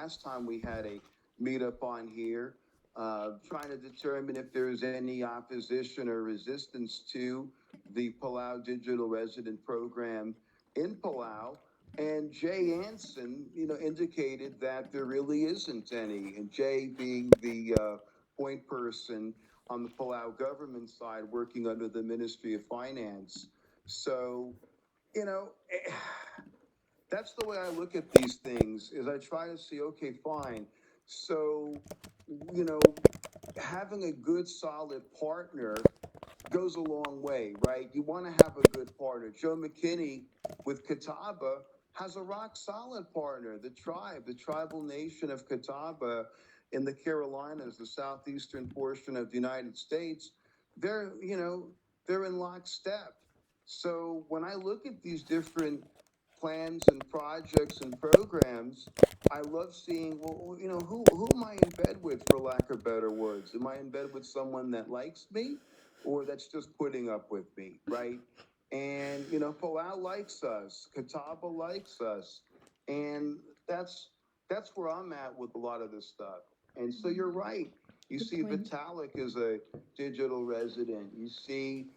last time we had a meetup on here, trying to determine if there's any opposition or resistance to the Palau Digital Resident Program in Palau. And Jay Anson, indicated that there really isn't any. And Jay being the point person on the Palau government side, working under the Ministry of Finance. So, you know, that's the way I look at these things. Is I try to see, okay, fine. So, you know, having a good, solid partner goes a long way, right? You want to have a good partner. Joe McKinney with Catawba has a rock solid partner. The tribal nation of Catawba in the Carolinas, the southeastern portion of the United States, they're, they're in lockstep. So when I look at these different plans and projects and programs, I love seeing, well, who am I in bed with, for lack of better words? Am I in bed with someone that likes me, or that's just putting up with me, right? And Palau likes us, Catawba likes us, and that's that's where I'm at with a lot of this stuff. And so you're right. You Good see, point. Vitalik is a digital resident. You see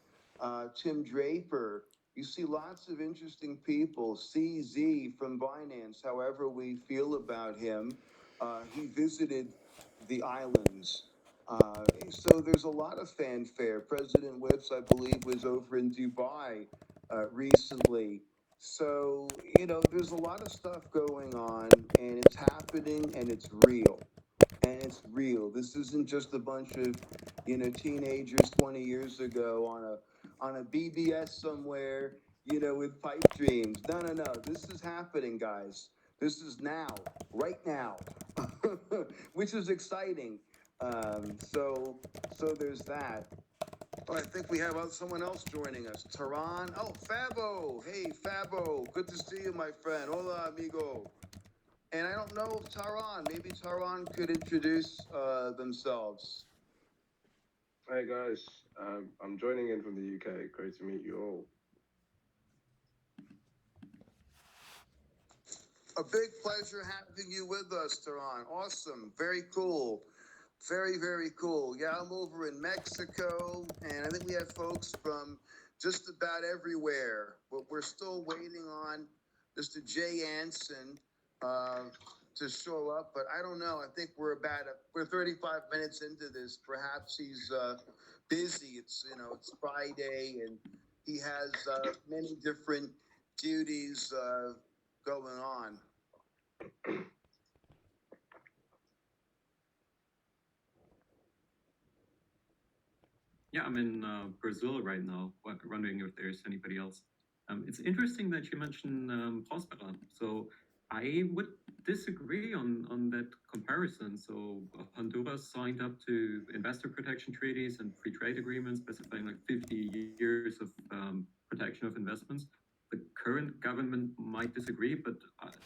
Tim Draper. You see lots of interesting people. CZ from Binance, however we feel about him, he visited the islands. So there's a lot of fanfare. President Whips, I believe, was over in Dubai recently. So, there's a lot of stuff going on, and it's happening, and it's real. And it's real. This isn't just a bunch of, teenagers 20 years ago on a BBS somewhere, with pipe dreams. No, no, no. This is happening, guys. This is now, right now, which is exciting. So there's that. Oh, I think we have someone else joining us. Tehran. Oh, Fabo. Hey, Fabo. Good to see you, my friend. Hola, amigo. And I don't know if Tehran. Maybe Tehran could introduce themselves. Hey guys, I'm joining in from the UK. Great to meet you all. A big pleasure having you with us, Tehran. Awesome. Very cool. Very, very cool. Yeah, I'm over in Mexico, and I think we have folks from just about everywhere. But we're still waiting on Mr. Jay Anson uh, to show up. But I don't know. I think we're 35 minutes into this. Perhaps he's busy. It's Friday, and he has many different duties going on. Yeah, I'm in Brazil right now, wondering if there's anybody else. It's interesting that you mentioned Prospera. So I would disagree on that comparison. So Honduras signed up to investor protection treaties and free trade agreements specifying like 50 years of protection of investments. The current government might disagree, but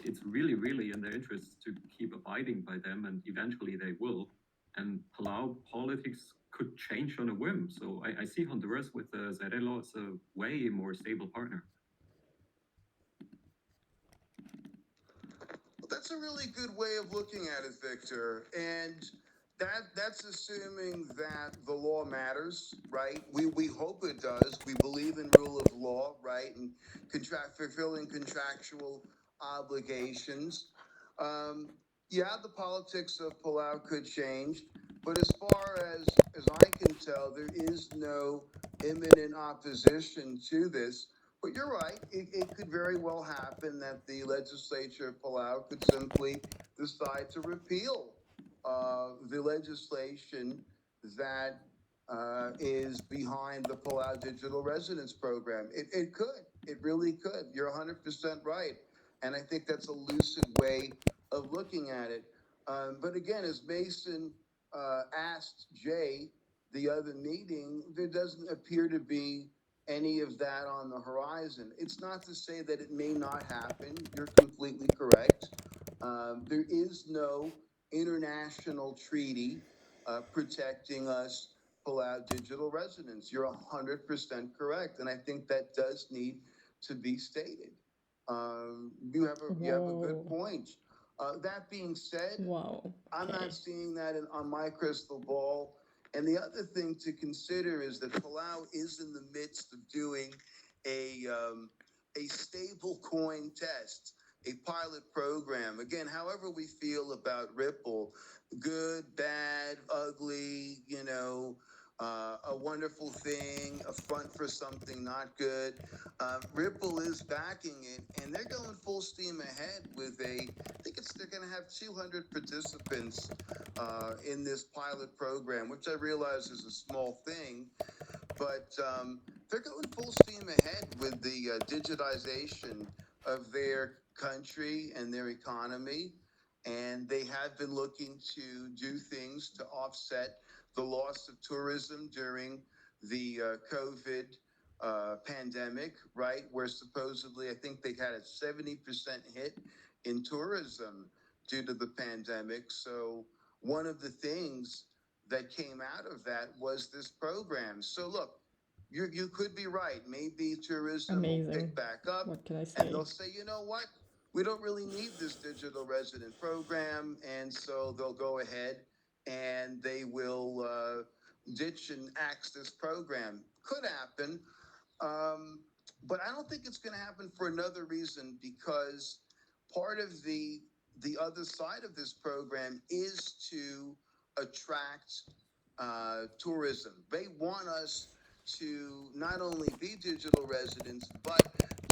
it's really, really in their interest to keep abiding by them, and eventually they will. And Palau politics could change on a whim. So I see Honduras with Zarello as a way more stable partner. Well, that's a really good way of looking at it, Victor. And that's assuming that the law matters, right? We hope it does. We believe in rule of law, right? And fulfilling contractual obligations. Um, yeah, the politics of Palau could change, but as far as I can tell, there is no imminent opposition to this. But you're right. It could very well happen that the legislature of Palau could simply decide to repeal the legislation that is behind the Palau Digital Residence Program. It could. It really could. You're 100% right. And I think that's a lucid way of looking at it. But again, as Mason asked Jay the other meeting, there doesn't appear to be any of that on the horizon. It's not to say that it may not happen. You're completely correct. There is no international treaty protecting us Palau digital residents. You're 100% correct, and I think that does need to be stated. You have a good Whoa. point. That being said, Wow. I'm Okay. not seeing that on my crystal ball. And the other thing to consider is that Palau is in the midst of doing a um, a stable coin test, a pilot program. Again, however we feel about Ripple, good, bad, ugly, a wonderful thing, a front for something not good. Ripple is backing it, and they're going full steam ahead with I think they're going to have 200 participants in this pilot program, which I realize is a small thing, but they're going full steam ahead with the digitization of their country and their economy. And they have been looking to do things to offset the loss of tourism during the COVID pandemic, right? Where supposedly, I think they had a 70% hit in tourism due to the pandemic. So, one of the things that came out of that was this program. So, look, you could be right. Maybe tourism will Amazing. pick back up, What can I and say? they'll say, you know what? We don't really need this digital resident program, and so they'll go ahead and they will ditch and axe this program. Could happen, um, but I don't think it's going to happen for another reason because part of the other side of this program is to attract tourism. They want us to not only be digital residents, but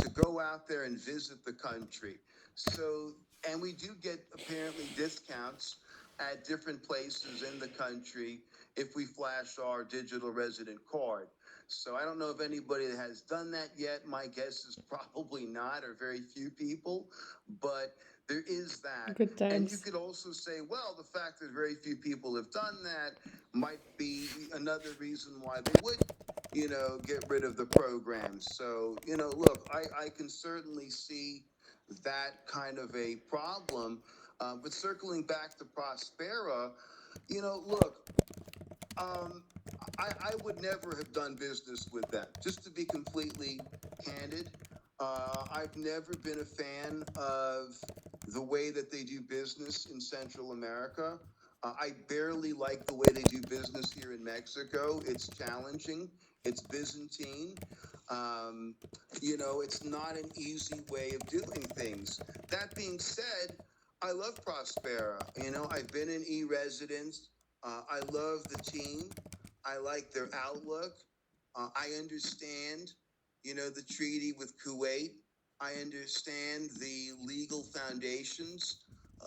to go out there and visit the country. So, and we do get apparently discounts at different places in the country if we flash our digital resident card. So I don't know if anybody has done that yet. My guess is probably not, or very few people, but there is that. Good And you times. could also say, well, the fact that very few people have done that might be another reason why they would, get rid of the program. So, look, I can certainly see that kind of a problem. But circling back to Prospera, look, um, I would never have done business with them. Just to be completely candid, I've never been a fan of the way that they do business in Central America. I barely like the way they do business here in Mexico. It's challenging. It's Byzantine. Um, it's not an easy way of doing things. That being said, I love Prospera. I've been in e-residence. I love the team. I like their outlook. I understand, the treaty with Kuwait. I understand the legal foundations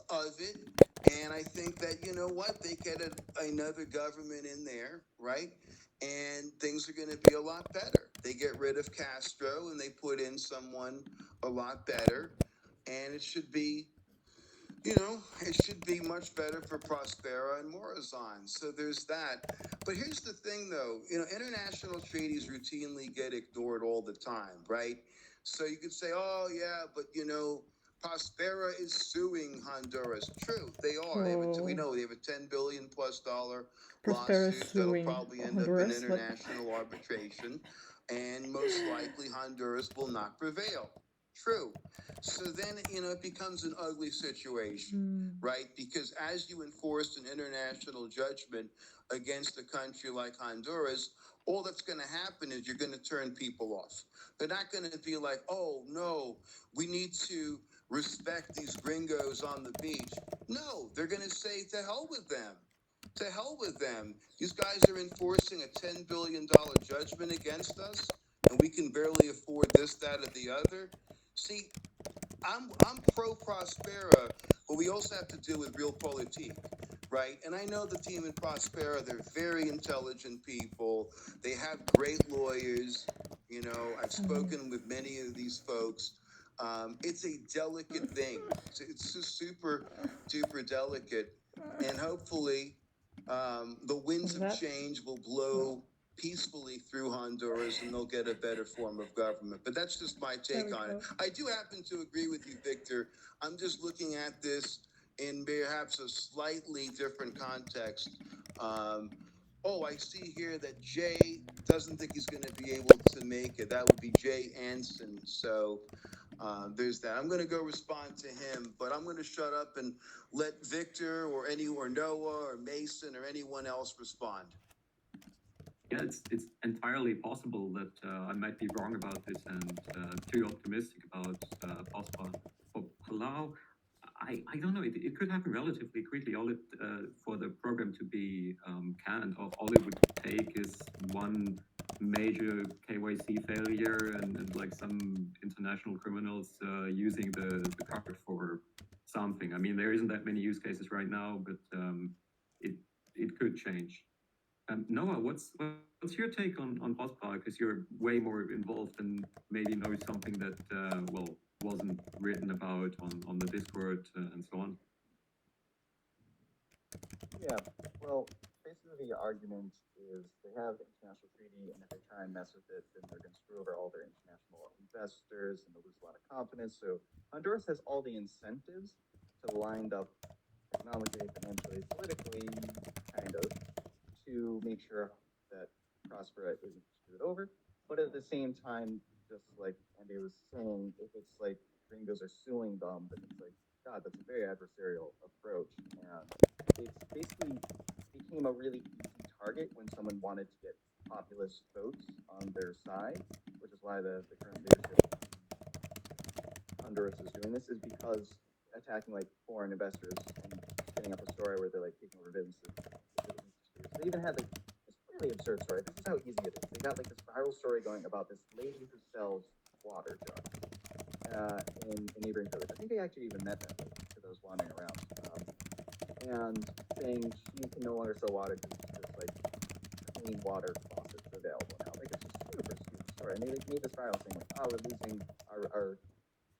of it. And I think that, you know what, they get another government in there, right? And things are going to be a lot better. They get rid of Castro and they put in someone a lot better. And it should be much better for Prospera and Morazan. So there's that. But here's the thing, though. International treaties routinely get ignored all the time, right? So you could say, oh, yeah, but, Prospera is suing Honduras. True, they are. We Oh, know they have a $10 billion plus Prospero lawsuit that'll suing probably end up in Honduras. What? international arbitration. And most likely Honduras will not prevail. True. So then, it becomes an ugly situation, right? Because as you enforce an international judgment against a country like Honduras, all that's going to happen is you're going to turn people off. They're not going to be like, oh, no, we need to respect these gringos on the beach. No, they're going to say, to hell with them. To hell with them. These guys are enforcing a $10 billion judgment against us, and we can barely afford this, that, or the other. See, I'm pro Prospera, but we also have to deal with realpolitik, right? And I know the team in Prospera, they're very intelligent people. They have great lawyers. I've spoken with many of these folks. It's a delicate thing. It's just super duper delicate. And hopefully, the winds of change will blow peacefully through Honduras and they'll get a better form of government. But that's just my take on it. I do happen to agree with you, Victor. I'm just looking at this in perhaps a slightly different context. I see here that Jay doesn't think he's going to be able to make it. That would be Jay Anson. So There's that. I'm going to go respond to him, but I'm going to shut up and let Victor or Noah or Mason or anyone else respond. Yeah, it's entirely possible that I might be wrong about this and too optimistic about Prosper. For Palau, I don't know. It could happen relatively quickly. For the program to be canned, all it would take is one major KYC failure and like some international criminals using the card for something. I mean, there isn't that many use cases right now, but it could change. Noah, what's your take on Hotspot? Because you're way more involved and maybe know something that wasn't written about on the Discord and so on. Yeah, well, basically the argument is they have the international treaty, and if they try and mess with it, then they're going to screw over all their international investors, and they'll lose a lot of confidence. So Honduras has all the incentives to line up economically, financially, politically, kind of, to make sure that Prospera isn't screwed over. But at the same time, just like Andy was saying, if it's like gringos are suing them, then it's like, God, that's a very adversarial approach. And it's basically became a really easy target when someone wanted to get populist votes on their side, which is why the current leadership Honduras is doing this, is because attacking like foreign investors and spinning up a story where they're like taking over businesses. They even had like this really absurd story. This is how easy it is. They got like this viral story going about this lady who sells water jugs in a neighboring village. I think they actually even met that lady because I was wandering around. And saying she can no longer sell water because it's just like clean water faucets available now. Like it's just super stupid story. And they like, made this viral saying like, oh, we're losing our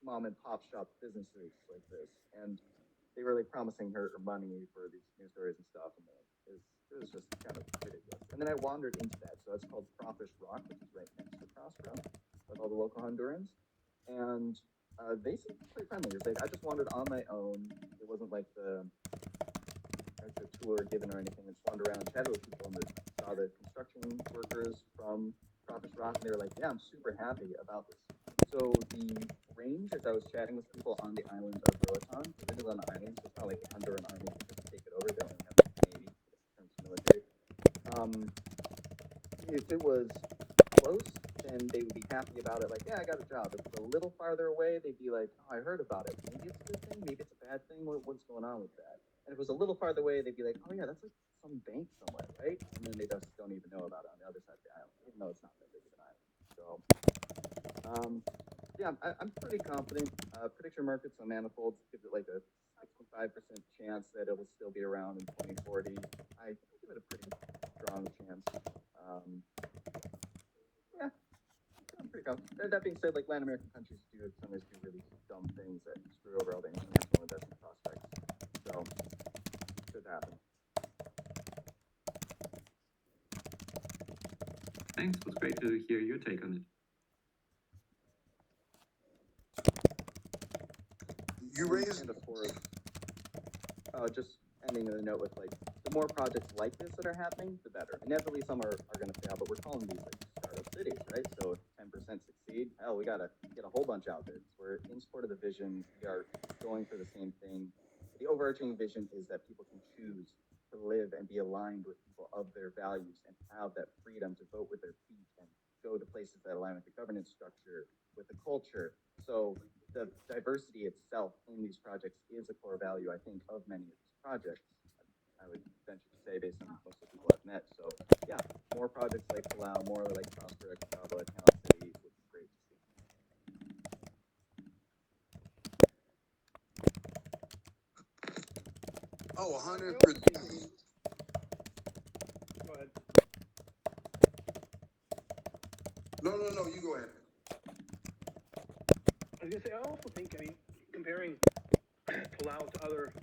mom and pop shop businesses like this. And they were like promising her money for these news stories and stuff. And it was just kind of ridiculous. And then I wandered into that. So it's called Crawfish Rock, which is right next to Prospero, with all the local Hondurans. And they seemed pretty friendly. It was like I just wandered on my own. It wasn't like the tour given or anything. I just wandered around, chatted with people, and saw the construction workers from Crawfish Rock, and they were like, "Yeah, I'm super happy about this." So the range, as I was chatting with people on the island of Roatan, because it is on the island, so it's not like the Honduran army can just take it over. They only have the Navy in terms of military. If it was close, then they would be happy about it. Like, yeah, I got a job. If it's a little farther away, they'd be like, oh, I heard about it. Maybe it's a good thing. Maybe it's a bad thing. What's going on with that? And if it was a little farther away, they'd be like, oh yeah, that's like some bank somewhere, right? And then they just don't even know about it on the other side of the island, even though it's not that big of an island. So, yeah, I'm pretty confident. Prediction markets on Manifolds gives it like a 65% chance that it will still be around in 2040. I give it a pretty strong chance. Yeah, I'm pretty confident. That being said, like Latin American countries sometimes do really dumb things that screw over all the international investment prospects. So, could happen. Thanks. It was great to hear your take on it. You raised just ending the note with like the more projects like this that are happening, the better. Inevitably, some are going to fail, but we're calling these like startup cities, right? So if 10% succeed, hell, we got to get a whole bunch out there. We're in support of the vision. We are going for the same thing. The overarching vision is that people can choose to live and be aligned with people of their values and have that freedom to vote with their feet and go to places that align with the governance structure, with the culture. So the diversity itself in these projects is a core value, I think, of many of these projects. I would venture to say, based on most of the people I've met. So, yeah, more projects like Palau, more like Prospera, Catawba, Talent City would be great to see. Oh, 100%. Go ahead. No, you go ahead. I was gonna say, I also think, I mean, comparing Palau to other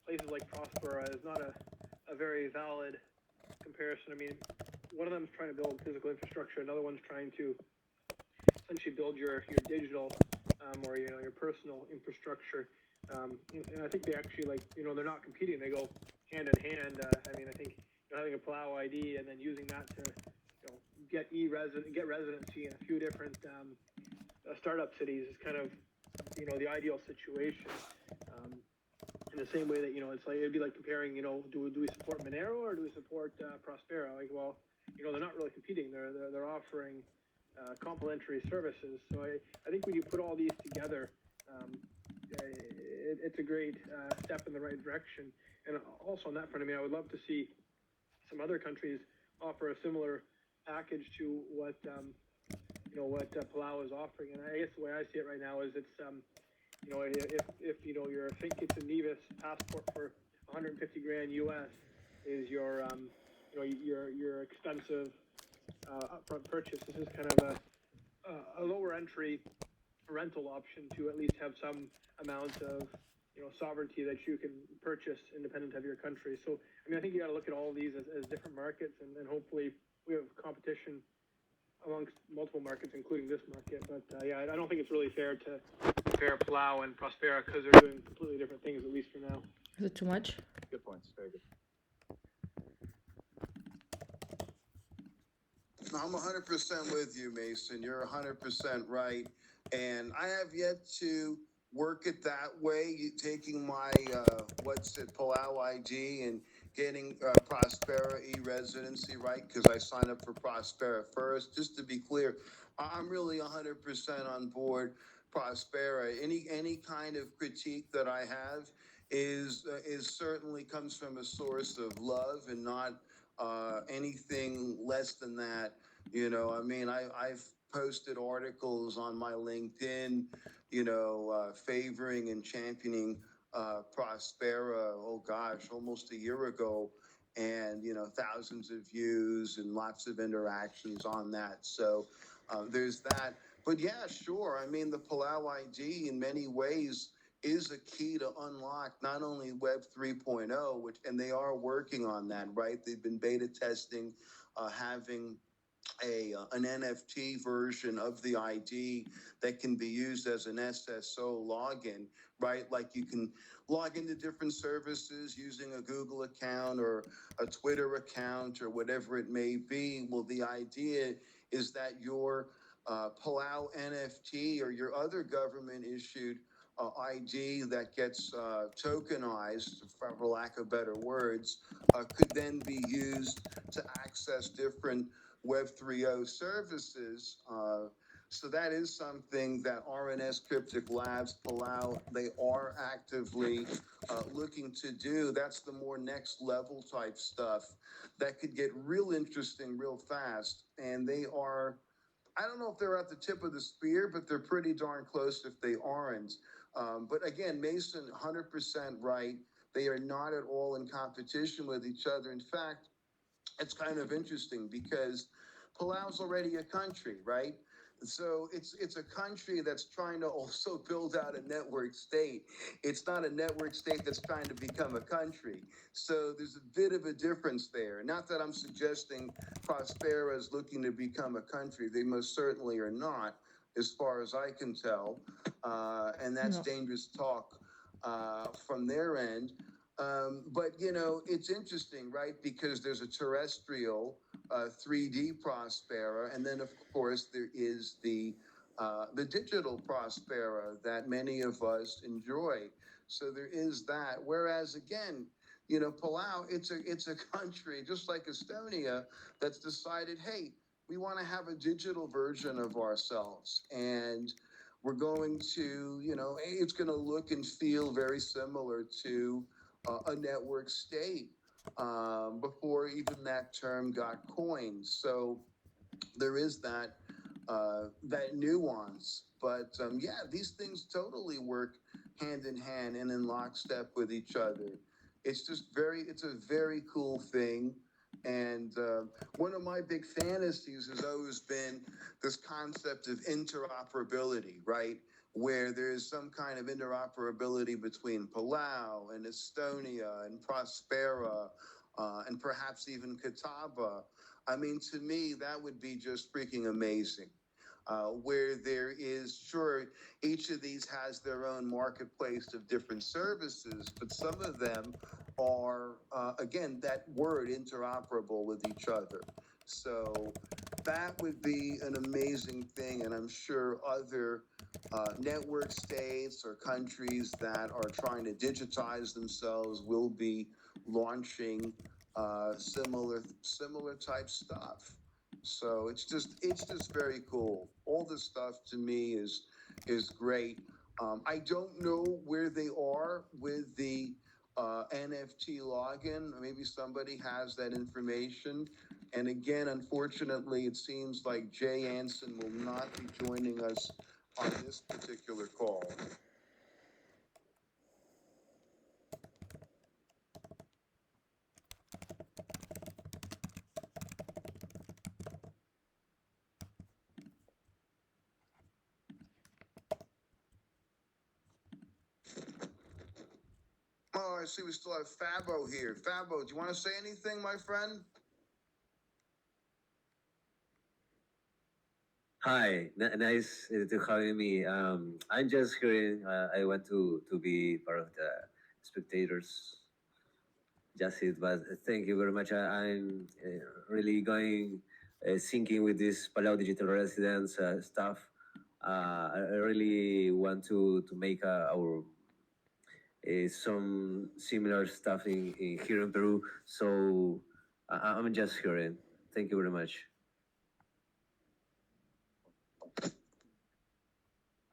places like Prospera is not a very valid comparison. I mean, one of them is trying to build physical infrastructure, another one's trying to essentially build your digital or your personal infrastructure. And I think they actually they're not competing; they go hand in hand. I mean, I think having a Palau ID and then using that to get residency in a few different startup cities is kind of the ideal situation. In the same way that, it's like, it'd be like comparing, do we support Monero or do we support Prospera? Like, well, they're not really competing. They're offering complementary services. So I think when you put all these together, it's a great step in the right direction. And also on that front, I mean, I would love to see some other countries offer a similar package to what Palau is offering. And I guess the way I see it right now is it's if your Think It's a Nevis passport for 150 grand US is your expensive upfront purchase. This is kind of a lower entry rental option to at least have some amount of sovereignty that you can purchase independent of your country. So I mean, I think you got to look at all of these as different markets, and hopefully we have competition amongst multiple markets, including this market. But yeah, I don't think it's really fair to compare Palau and Prospera because they're doing completely different things, at least for now. Is it too much? Good points, very good. I'm 100% with you, Mason. You're 100% right. And I have yet to work it that way, taking my, Palau ID and getting Prospera e-residency, right? Because I signed up for Prospera first. Just to be clear, I'm really 100% on board Prospera. Any kind of critique that I have is certainly comes from a source of love and not anything less than that. I mean, I've posted articles on my LinkedIn, favoring and championing Prospera, oh gosh, almost a year ago. And, thousands of views and lots of interactions on that. So there's that. But yeah, sure. I mean, the Palau ID in many ways is a key to unlock not only Web 3.0, and they are working on that, right? They've been beta testing, having an NFT version of the ID that can be used as an SSO login, right? Like you can log into different services using a Google account or a Twitter account or whatever it may be. Well, the idea is that your Palau NFT or your other government issued ID that gets tokenized, for lack of better words, could then be used to access different Web 3.0 services. So that is something that RNS Cryptic Labs, Palau, they are actively looking to do. That's the more next level type stuff that could get real interesting real fast. And they are, I don't know if they're at the tip of the spear, but they're pretty darn close if they aren't. But again, Mason, 100% right. They are not at all in competition with each other. In fact, it's kind of interesting because Palau's already a country, right? So it's a country that's trying to also build out a network state. It's not a network state that's trying to become a country. So there's a bit of a difference there. Not that I'm suggesting Prospera is looking to become a country. They most certainly are not, as far as I can tell. And that's dangerous talk from their end. But, it's interesting, right? Because there's a terrestrial 3D Prospera, and then, of course, there is the digital Prospera that many of us enjoy. So there is that. Whereas, again, Palau, it's a country, just like Estonia, that's decided, hey, we want to have a digital version of ourselves. And we're going to, it's going to look and feel very similar to a network state before even that term got coined. So there is that nuance. But yeah, these things totally work hand in hand and in lockstep with each other. It's just it's a very cool thing. And one of my big fantasies has always been this concept of interoperability, right? Where there's some kind of interoperability between Palau and Estonia and Prospera and perhaps even Catawba. I mean, to me, that would be just freaking amazing. Where there is, sure, each of these has their own marketplace of different services, but some of them are, again, that word interoperable with each other. So that would be an amazing thing, and I'm sure other network states or countries that are trying to digitize themselves will be launching similar type stuff. So it's just very cool. All this stuff to me is great. I don't know where they are with the NFT login. Maybe somebody has that information. And again, unfortunately, it seems like Jay Anson will not be joining us on this particular call. Oh, I see we still have Fabo here. Fabo, do you want to say anything, my friend? Hi, nice to having me. I'm just hearing. I want to be part of the spectators. Just it, but thank you very much. I'm really going thinking with this Palau Digital Residence stuff. I really want to make our some similar stuff in here in Peru. So I'm just hearing. Thank you very much.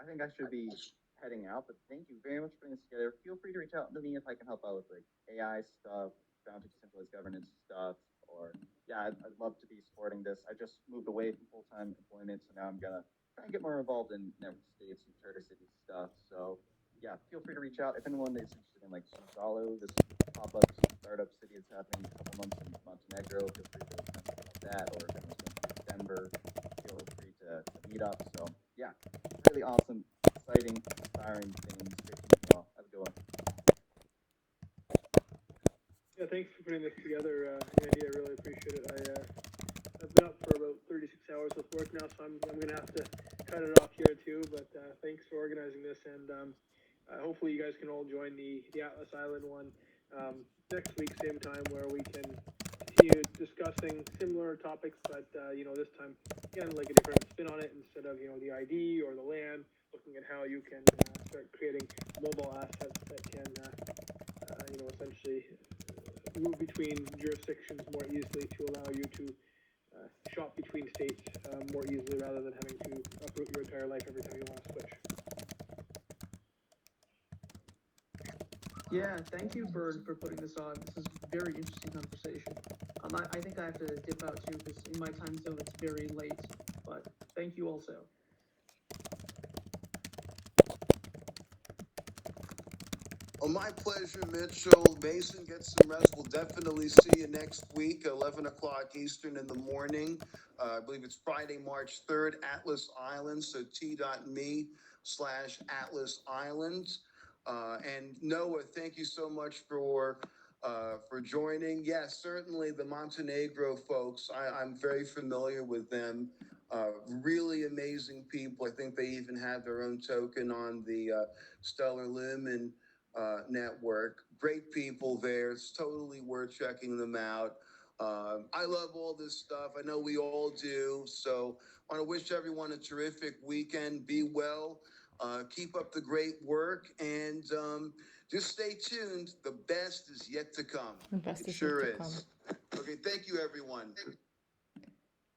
I think I should be heading out, but thank you very much for putting this together. Feel free to reach out to me if I can help out with like AI stuff, bounty centralized governance stuff, or yeah, I'd love to be supporting this. I just moved away from full-time employment, so now I'm gonna try and get more involved in network states and charter city stuff. So yeah, feel free to reach out if anyone is interested in like Suzalo, this pop-up startup city that's happening in a couple months in Montenegro. Feel free to talk about that, or if anyone's going to Denver, feel free to meet up. So yeah, really awesome, exciting, inspiring things. Great to meet you all. Have a good one. Yeah, thanks for putting this together, Andy. I really appreciate it. I've been up for about 36 hours with work now, so I'm gonna have to cut it off here too. But thanks for organizing this, and hopefully you guys can all join the Atlas Island one next week, same time, where we can continue discussing similar topics, but this time again like a different spin on it. Instead of the ID or the land, looking at how you can start creating mobile assets that can essentially move between jurisdictions more easily to allow you to shop between states more easily, rather than having to uproot your entire life every time you want to switch. Yeah, thank you for putting this on. This is a very interesting conversation. I think I have to dip out too, because in my time zone it's very late, but thank you also. Oh, my pleasure, Mitchell. Mason, get some rest. We'll definitely see you next week, 11 o'clock Eastern in the morning. I believe it's Friday, March 3rd, Atlas Island. So t.me/Atlas Island. And Noah, thank you so much for joining. Yes, certainly the Montenegro folks. I'm very familiar with them. Really amazing people. I think they even have their own token on the Stellar Lumen network. Great people there. It's totally worth checking them out. I love all this stuff. I know we all do. So I want to wish everyone a terrific weekend. Be well. Keep up the great work, and just stay tuned. The best is yet to come. The best It is sure yet to is. Okay, thank you, everyone.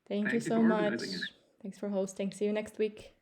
Thank you Thank you so for much. organizing it. Thanks for hosting. See you next week.